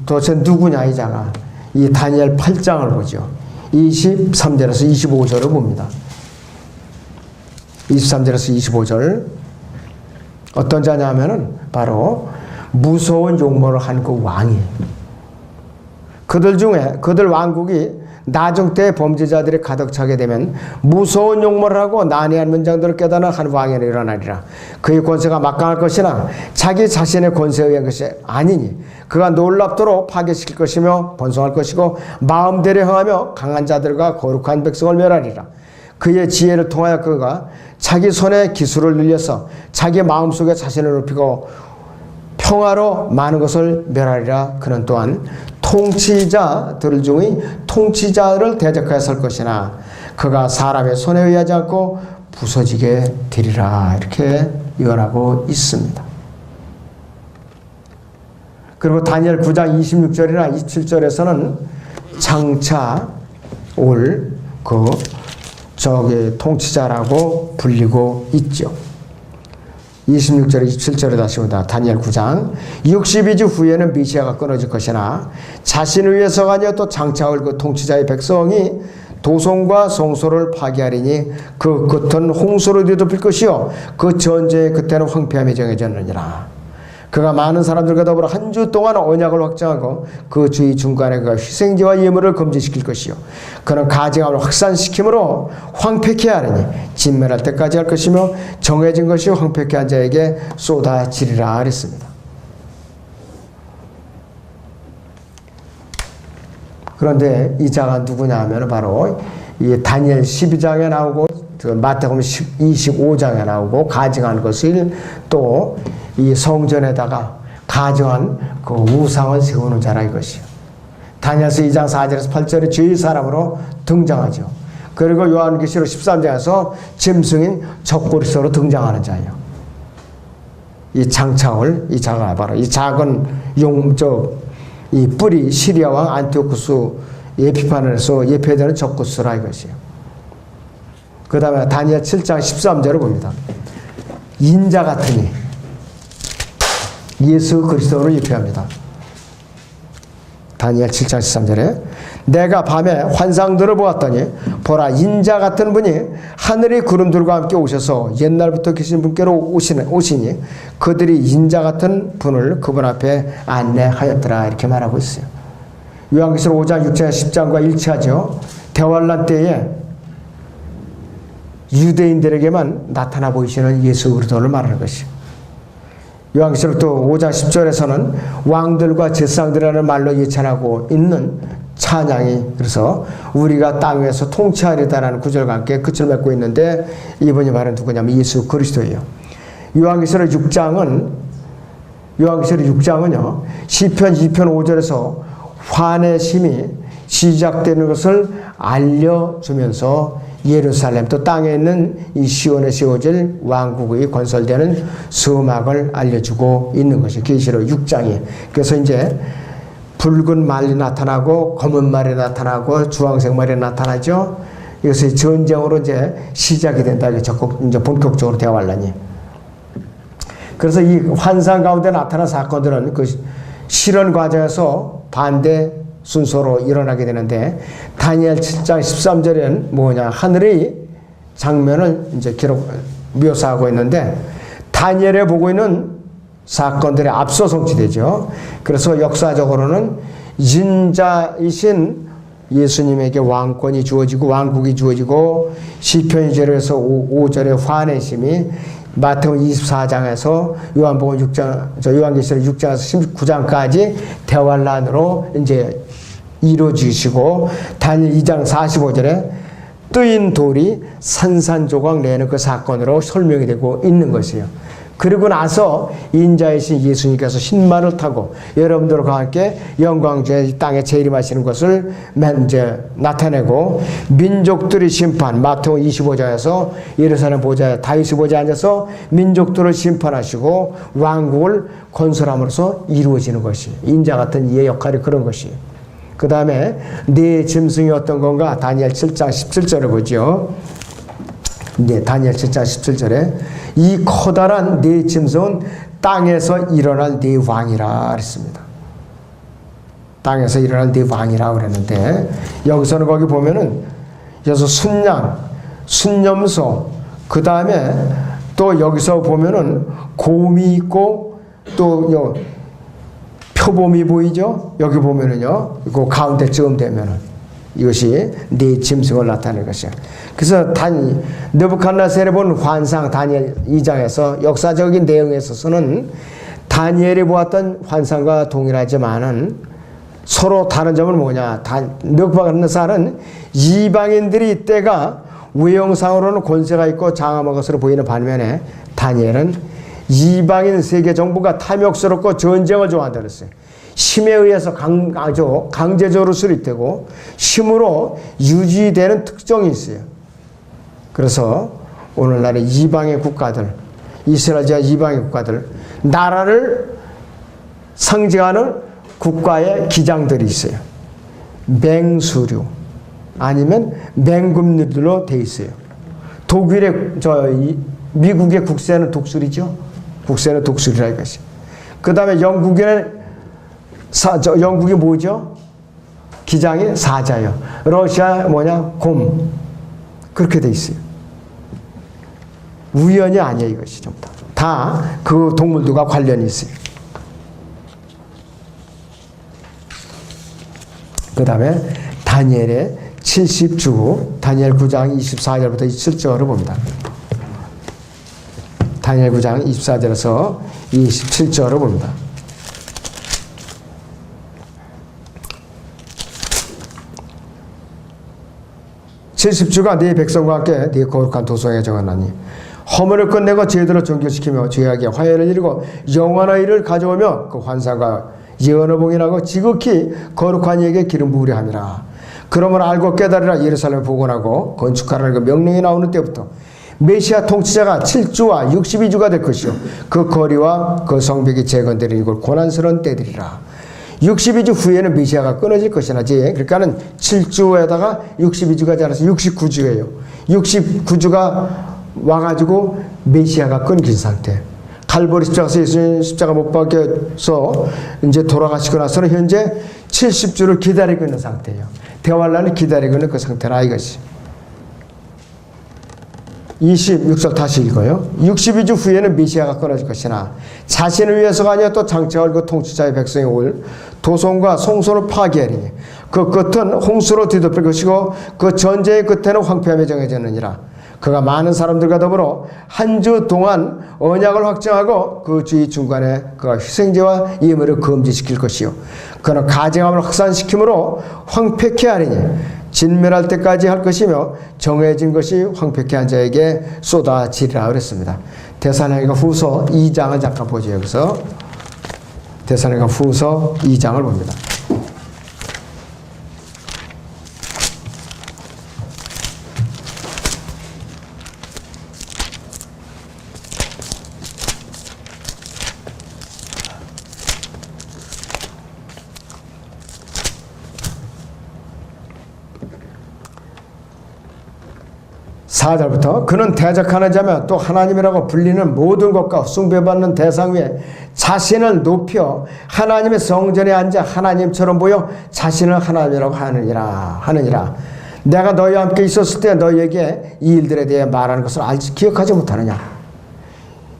도대체 누구냐 이 자가. 이 다니엘 8장을 보죠. 23절에서 25절을 봅니다. 23절에서 25절 어떤 자냐 하면은 바로 무서운 용모를 한 그 왕이에요. 그들 왕국이 나중 때 범죄자들이 가득 차게 되면 무서운 용모를 하고 난해한 문장들을 깨닫는 한 왕이 일어나리라. 그의 권세가 막강할 것이나 자기 자신의 권세에 의한 것이 아니니 그가 놀랍도록 파괴시킬 것이며 번성할 것이고 마음대로 행하며 강한 자들과 거룩한 백성을 멸하리라. 그의 지혜를 통하여 그가 자기 손에 기술을 늘려서 자기 마음속에 자신을 높이고 평화로 많은 것을 멸하리라. 그는 또한 통치자들 중의 통치자를 대적하여 설 것이나 그가 사람의 손에 의하지 않고 부서지게 되리라. 이렇게 예언하고 있습니다. 그리고 다니엘 9장 26절이나 27절에서는 장차 올 통치자라고 불리고 있죠. 26절, 27절에 다시 보다 다니엘 9장 62주 후에는 미시아가 끊어질 것이나 자신을 위해서가 아니라 또 장차 올 그 통치자의 백성이 도성과 성소를 파괴하리니 그 끝은 홍수로 뒤덮일 것이요 그 전쟁의 끝에는 황폐함이 정해졌느니라. 그가 많은 사람들과 더불어 한 주 동안 언약을 확정하고 그 주의 중간에 그가 희생제와 예물을 금지시킬 것이요 그는 가증함을 확산시킴으로 황폐케 하리니 진멸할 때까지 할 것이며 정해진 것이 황폐케 한 자에게 쏟아지리라 그랬습니다. 그런데 이 자가 누구냐 하면 바로 이 다니엘 12장에 나오고 마태복음 25장에 나오고 가증한 것을 또 이 성전에다가 가정한 그 우상을 세우는 자라 이것이요. 다니엘서 2장 4절에서 8절에 죄의 사람으로 등장하죠. 그리고 요한계시록 13장에서 짐승인 적그리스도로 등장하는 자예요. 이 장차올 이 자가 바로 이 작은 이 뿔이 시리아 왕 안티오쿠스 에피파네스로 예표되는 적그리스도라 이것이요. 그 다음에 다니엘 7장 13절을 봅니다. 인자 같으니 예수 그리스도로 예표합니다. 다니엘 7장 13절에 내가 밤에 환상들을 보았더니 보라 인자 같은 분이 하늘의 구름들과 함께 오셔서 옛날부터 계신 분께로 오시니 그들이 인자 같은 분을 그분 앞에 안내하였더라 이렇게 말하고 있어요. 요한계시록 5장 6장 10장과 일치하죠. 대환란 때에 유대인들에게만 나타나 보이시는 예수 그리스도를 말하는 것이요. 요한계시록 또 5장 10절에서는 왕들과 제사장들이라는 말로 예찬하고 있는 찬양이 그래서 우리가 땅 위에서 통치하리다라는 구절과 함께 끝을 맺고 있는데 이분이 바로 누구냐면 예수 그리스도예요. 요한계시록 6장은요 시편 2편 5절에서 환해심이 시작되는 것을 알려주면서 예루살렘 또 땅에 있는 이 시온에 세워질 왕국의 건설되는 서막을 알려주고 있는 것이 계시록 6장이에요. 그래서 이제 붉은 말이 나타나고 검은 말이 나타나고 주황색 말이 나타나죠. 이것이 전쟁으로 이제 시작이 된다. 이제 본격적으로 대환란이. 그래서 이 환상 가운데 나타난 사건들은 그 실현 과정에서 반대 순서로 일어나게 되는데 다니엘 7장 13절에는 뭐냐 하늘의 장면을 이제 묘사하고 있는데 다니엘에 보고 있는 사건들의 앞서 성취되죠. 그래서 역사적으로는 인자이신 예수님에게 왕권이 주어지고 왕국이 주어지고 시편 2절에서 5절의 환해심이 마태복음 24장에서 요한복음 6장, 요한계시록 6장에서 19장까지 대환란으로 이제 이루어지시고 다니엘 2장 45절에 뜨인 돌이 산산조각 내는 그 사건으로 설명이 되고 있는 것이에요. 그리고 나서 인자이신 예수님께서 흰말을 타고 여러분들과 함께 영광주의 땅에 재림하시는 것을 이제 나타내고 민족들의 심판 마태복음 25장에서 예루살렘 보좌에 다윗의 보좌에 앉아서 민족들을 심판하시고 왕국을 건설함으로써 이루어지는 것이 인자 같은 이의 역할이 그런 것이에요. 그 다음에 네 짐승이 어떤 건가? 다니엘 7장 17절을 보죠. 네, 다니엘 7장 17절에 이 커다란 네 짐승은 땅에서 일어날 네 왕이라 그랬습니다. 땅에서 일어날 네 왕이라 그랬는데 여기서는 거기 보면은 여기서 순양, 순념소, 그 다음에 또 여기서 보면은 곰이 있고 또 표범이 보이죠? 여기 보면은요, 그 가운데쯤 되면은 이것이 네 짐승을 나타내는 것이야. 그래서 느부갓네살이 본 환상 다니엘 2장에서 역사적인 내용에 있어서는 다니엘이 보았던 환상과 동일하지만은 서로 다른 점은 뭐냐? 느부갓네살은 이방인들이 이때가 외형상으로는 권세가 있고 장엄한 것으로 보이는 반면에 다니엘은 이방인 세계 정부가 탐욕스럽고 전쟁을 좋아한다 그랬어요. 힘에 의해서 아주 강제적으로 수립되고 힘으로 유지되는 특성이 있어요. 그래서 오늘날의 이방의 국가들, 이스라엘 제한 이방의 국가들, 나라를 상징하는 국가의 기장들이 있어요. 맹수류 아니면 맹금류들로 돼 있어요. 미국의 국세는 독수리죠. 국세는 독수리라 이것이. 그 다음에 영국이 뭐죠? 기장이 사자요. 러시아 뭐냐? 곰. 그렇게 돼 있어요. 우연이 아니에요, 이것이 좀 다. 다 그 동물들과 관련이 있어요. 그 다음에 다니엘의 70주, 다니엘 9장 24절부터 27절을 봅니다. 다니엘 9장 24절에서 27절을 봅니다. 칠십주가 네 백성과 함께 네 거룩한 도성에 정하나니 허물을 끝내고 죄들을 정결시키며 죄악의 화해를 이루고 영원한 일을 가져오며 그 환상과 예언을 봉인하고 지극히 거룩한 이에게 기름 부으려 함이라. 그러므로 알고 깨달으라. 예루살렘을 복원하고 건축하라는 그 명령이 나오는 때부터 메시아 통치자가 7주와 62주가 될 것이요 그 거리와 그 성벽이 재건되는 이걸 고난스러운 때들이라. 62주 후에는 메시아가 끊어질 것이나지. 그러니까는 7주에다가 62주가 자라서 69주예요. 69주가 와가지고 메시아가 끊긴 상태. 칼보리 십자가에서 예수님 십자가 못 박혀서 이제 돌아가시고 나서는 현재 70주를 기다리고 있는 상태예요. 대환란을 기다리고 있는 그 상태라 이것이. 26절 다시 읽어요. 62주 후에는 메시아가 끊어질 것이나 자신을 위해서가 아니라 또 장차 올 그 통치자의 백성이 올 도성과 성소를 파괴하리니 그 끝은 홍수로 뒤덮일 것이고 그 전쟁의 끝에는 황폐함이 정해졌느니라. 그가 많은 사람들과 더불어 한 주 동안 언약을 확정하고 그 주의 중간에 그가 희생제와 예물을 금지시킬 것이요 그는 가증함을 확산시키므로 황폐케 하리니 진멸할 때까지 할 것이며 정해진 것이 황폐케 한 자에게 쏟아지리라 그랬습니다. 데살로니가 후서 2장을 잠깐 보죠. 여기서 데살로니가 후서 2장을 봅니다. 사절부터 그는 대적하는 자며 또 하나님이라고 불리는 모든 것과 숭배받는 대상 위에 자신을 높여 하나님의 성전에 앉아 하나님처럼 보여 자신을 하나님이라고 하느니라. 내가 너희와 함께 있었을 때 너희에게 이 일들에 대해 말하는 것을 기억하지 못하느냐.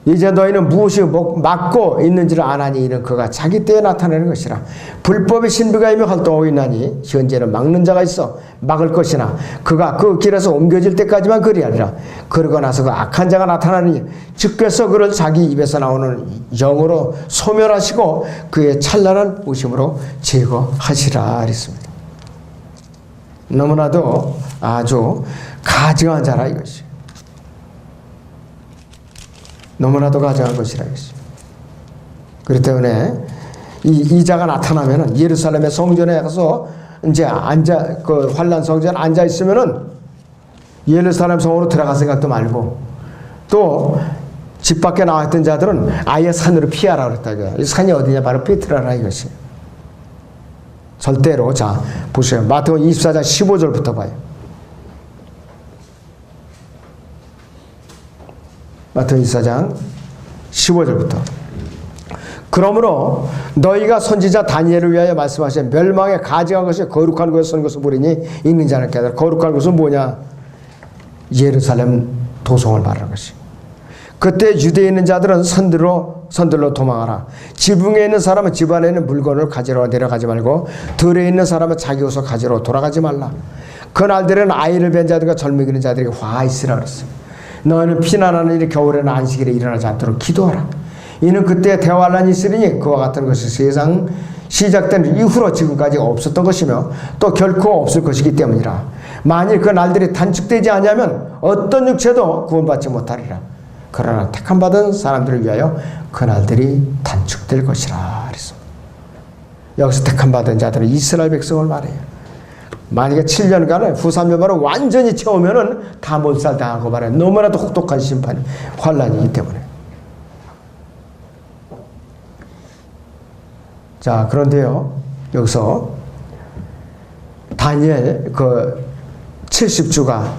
이제 너희는 무엇이 막고 있는지를 아나니 이는 그가 자기 때에 나타내는 것이라. 불법의 신비가 이미 활동하고 있나니 현재는 막는 자가 있어 막을 것이나 그가 그 길에서 옮겨질 때까지만 그리하리라. 그러고 나서 그 악한 자가 나타나니 주께서 그를 자기 입에서 나오는 영으로 소멸하시고 그의 찬란한 오심으로 제거하시라 그랬습니다. 너무나도 아주 가증한 자라 이것이. 너무나도 가증한 것이라 이것이. 그렇기 때문에 이 자가 나타나면은 예루살렘의 성전에 가서 이제 그 환란 성전에 앉아 있으면은 예루살렘 성으로 들어갈 생각도 말고 또 집 밖에 나와 있던 자들은 아예 산으로 피하라 그랬다. 이 산이 어디냐? 바로 베트라라 이것이. 절대로. 자, 보세요. 마태복음 24장 15절부터 봐요. 마태복음 24장 15절부터. 그러므로 너희가 선지자 다니엘을 위하여 말씀하신 멸망에 가증한 것이 거룩한 곳에 서는 것을 보리니 읽는 자는 깨달아. 거룩한 곳은 뭐냐? 예루살렘 도성을 말하는 것이. 그때 유대에 있는 자들은 선들로 도망하라. 지붕에 있는 사람은 집 안에 있는 물건을 가지러 내려가지 말고 들에 있는 사람은 자기 옷을 가지러 돌아가지 말라. 그날들은 아이를 뵌 자들과 젊이 기는 자들에게 화 있으라 그랬어요. 너희는 피난하는 일이 겨울에는 안식일에 일어나지 않도록 기도하라. 이는 그때 대환란이 있으리니 그와 같은 것이 세상 시작된 이후로 지금까지 없었던 것이며 또 결코 없을 것이기 때문이라. 만일 그 날들이 단축되지 않으면 어떤 육체도 구원받지 못하리라. 그러나 택함 받은 사람들을 위하여 그 날들이 단축될 것이라 그랬어. 여기서 택함 받은 자들은 이스라엘 백성을 말해요. 만약에 7년간을 후3년만을 완전히 채우면은 다 몰살당하고 말해요. 너무나도 혹독한 심판이 환란이기 때문에. 자, 그런데요, 여기서 다니엘 그 70주가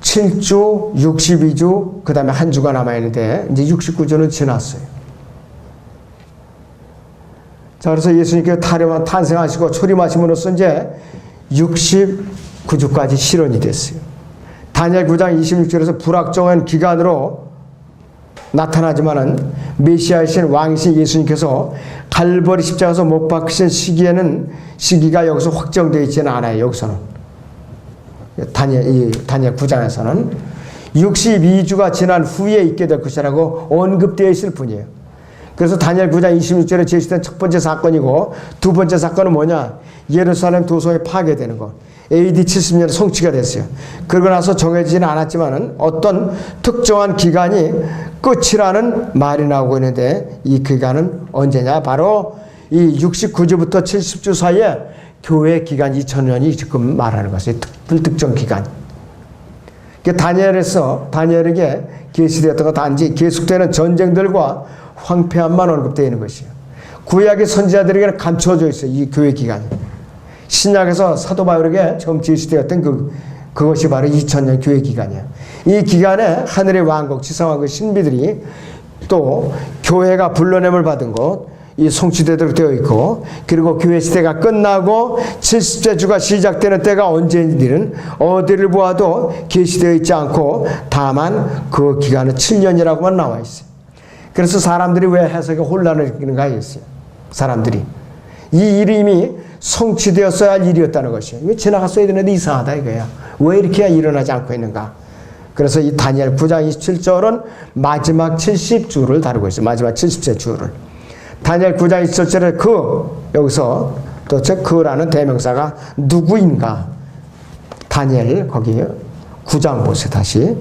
7주, 62주, 그 다음에 한 주가 남아있는데, 이제 69주는 지났어요. 자, 그래서 예수님께서 탄생하시고 초림하심으로써 이제 69주까지 실현이 됐어요. 다니엘 9장 26절에서 불확정한 기간으로 나타나지만은 메시아이신 왕이신 예수님께서 갈보리 십자가에서 못 박히신 시기가 여기서 확정되어 있지는 않아요. 여기서는. 다니엘 9장에서는 62주가 지난 후에 있게 될 것이라고 언급되어 있을 뿐이에요. 그래서 다니엘 9장 26절에 제시된 첫 번째 사건이고 두 번째 사건은 뭐냐? 예루살렘 도성이 파괴되는 것. AD 70년 성취가 됐어요. 그러고 나서 정해지지는 않았지만은 어떤 특정한 기간이 끝이라는 말이 나오고 있는데 이 기간은 언제냐? 바로 이 69주부터 70주 사이에 교회 기간 2000년이 지금 말하는 것이에요. 불특정 기간. 다니엘에게 계시되었던 것 단지 계속되는 전쟁들과 황폐함만 언급되어 있는 것이에요. 구약의 선지자들에게는 감춰져 있어요. 이 교회 기간이. 신약에서 사도 바울에게 처음 제시되었던 그것이 바로 2000년 교회 기간이에요. 이 기간에 하늘의 왕국, 지상왕국 신비들이 또 교회가 불러냄을 받은 것, 이 성취되도록 되어 있고, 그리고 교회 시대가 끝나고 70째 주가 시작되는 때가 언제인지는 어디를 보아도 계시되어 있지 않고 다만 그 기간은 7년이라고만 나와 있어요. 그래서 사람들이 왜 해석에 혼란을 느끼는가 하겠어요. 사람들이. 이 이름이 성취되었어야 할 일이었다는 것이에요. 왜 지나갔어야 되는데 이상하다 이거야. 왜 이렇게 일어나지 않고 있는가. 그래서 이 다니엘 9장 27절은 마지막 70주를 다루고 있어요. 마지막 70째 주를. 다니엘 9장 27절에 여기서 도대체 그라는 대명사가 누구인가? 다니엘 거기 9장 보세요. 다시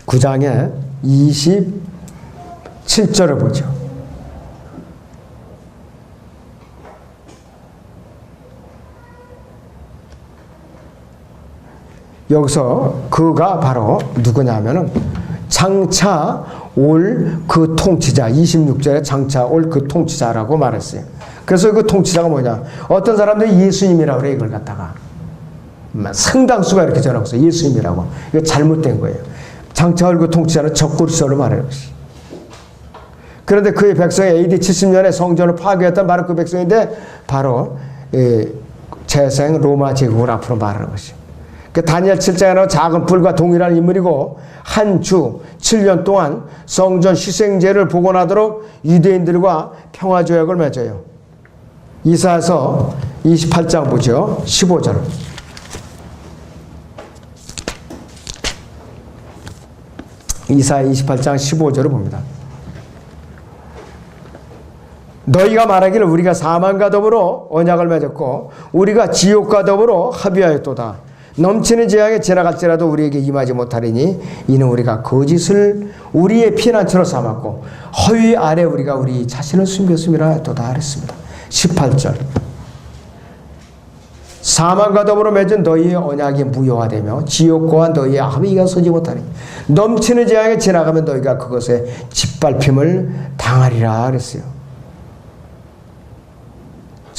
9장에 27절을 보죠. 여기서 그가 바로 누구냐면은 장차 올 그 통치자, 26절에 장차 올 그 통치자라고 말했어요. 그래서 그 통치자가 뭐냐? 어떤 사람들이 예수님이라고 그래, 이걸 갖다가. 상당수가 이렇게 전하고 있어요. 예수님이라고. 이거 잘못된 거예요. 장차 올 그 통치자는 적그리스도로 말하는 것이. 그런데 그의 백성이 AD 70년에 성전을 파괴했던 바로 그 백성인데 바로 재생 로마 제국을 앞으로 말하는 것이. 그 다니엘 7장에 나온 작은 뿔과 동일한 인물이고 한 주 7년 동안 성전 희생제를 복원하도록 유대인들과 평화조약을 맺어요. 이사야서 28장 보죠. 15절. 이사야 28장 15절을 봅니다. 너희가 말하기를 우리가 사망과 더불어 언약을 맺었고 우리가 지옥과 더불어 합의하였도다. 넘치는 재앙에 지나갈지라도 우리에게 임하지 못하리니 이는 우리가 거짓을 우리의 피난처로 삼았고 허위 아래 우리가 우리 자신을 숨겼음이라 하였도다 하랬습니다. 18절. 사망과 더불어 맺은 너희의 언약이 무효화되며 지옥과 너희의 합의가 서지 못하니 넘치는 재앙에 지나가면 너희가 그것에 짓밟힘을 당하리라 그랬어요.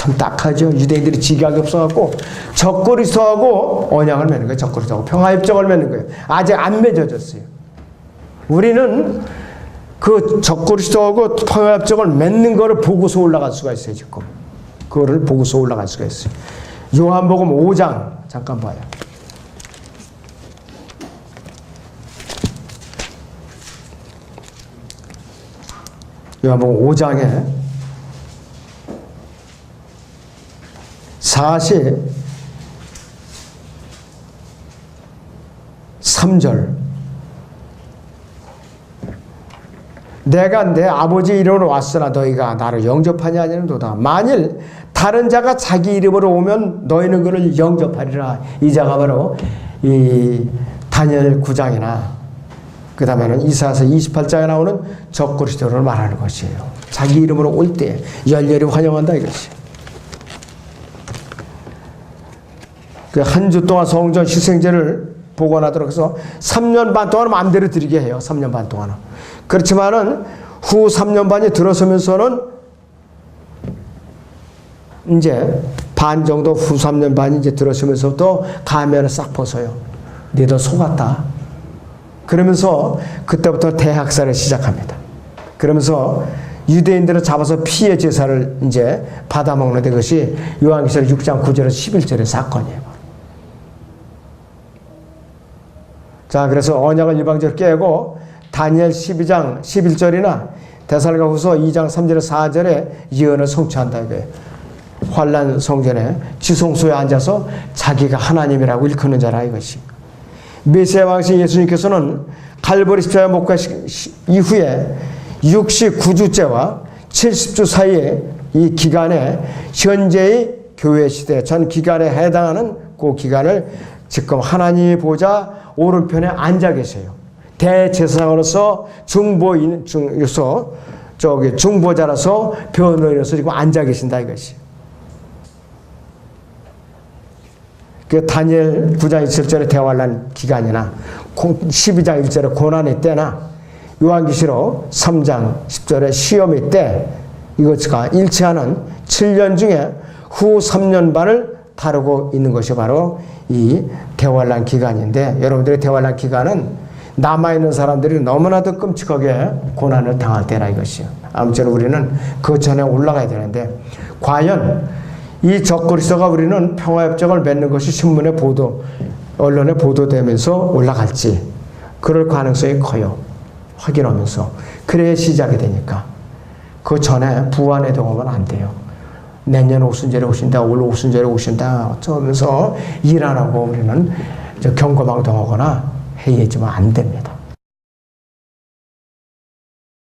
참 딱하죠. 유대인들이 지각이 없어갖고 적그리스도하고 언약을 맺는 거예요. 적그리스도하고 평화협정을 맺는 거예요. 아직 안 맺어졌어요. 우리는 그 적그리스도하고 평화협정을 맺는 거를 보고서 올라갈 수가 있어요. 지금 그거를 보고서 올라갈 수가 있어요. 요한복음 5장 잠깐 봐요. 요한복음 5장에 43절 내가 내 아버지 이름으로 왔으나 너희가 나를 영접하지 아니하는도다. 만일 다른 자가 자기 이름으로 오면 너희는 그를 영접하리라. 이 자가 바로 이 다니엘 9장이나 그 다음에는 이사야서 28장에 나오는 적그리스도를 말하는 것이에요. 자기 이름으로 올 때 열렬히 환영한다 이것이. 그 한 주 동안 성전 희생제를 보관하도록 해서 3년 반 동안 마음대로 드리게 해요. 3년 반 동안은. 그렇지만은 후 3년 반이 들어서면서는 이제 반 정도 후 3년 반이 이제 들어서면서부터 가면을 싹 벗어요. 너희들 속았다. 그러면서 그때부터 대학살을 시작합니다. 그러면서 유대인들을 잡아서 피해 제사를 이제 받아먹는데 그것이 요한계시록 6장 9절에서 11절의 사건이에요. 자, 그래서 언약을 일방적으로 깨고 다니엘 12장 11절이나 데살로니가후서 2장 3절에서 4절에 예언을 성취한다 이거예요. 환난 성전에 지성소에 앉아서 자기가 하나님이라고 일컫는 자라 이것이. 메시아 왕신 예수님께서는 갈보리 십자가에 못 가신 이후에 69주째와 70주 사이에 이 기간에 현재의 교회 시대 전 기간에 해당하는 그 기간을 지금 하나님의 보좌 오른편에 앉아 계세요. 대제사장으로서 중보자라서 변호인으로서 지금 앉아 계신다 이것이. 그 다니엘 9장 1절의 대환란 기간이나 12장 1절의 고난의 때나 요한계시록 3장 10절의 시험의 때 이것과 일치하는 7년 중에 후 3년 반을 다루고 있는 것이 바로 이 대환란 기간인데 여러분들의 대환란 기간은 남아있는 사람들이 너무나도 끔찍하게 고난을 당할 때라 이것이요. 아무쪼록 우리는 그 전에 올라가야 되는데 과연 이 적그리스도가 우리는 평화협정을 맺는 것이 신문에 언론에 보도되면서 올라갈지 그럴 가능성이 커요. 확인하면서 그래야 시작이 되니까 그 전에 부안에 동하면 안 돼요. 내년 오순절에 오신다, 올 오순절에 오신다 어쩌면서 일 안 하고 우리는 경거망동하거나 해이해지면 안 됩니다.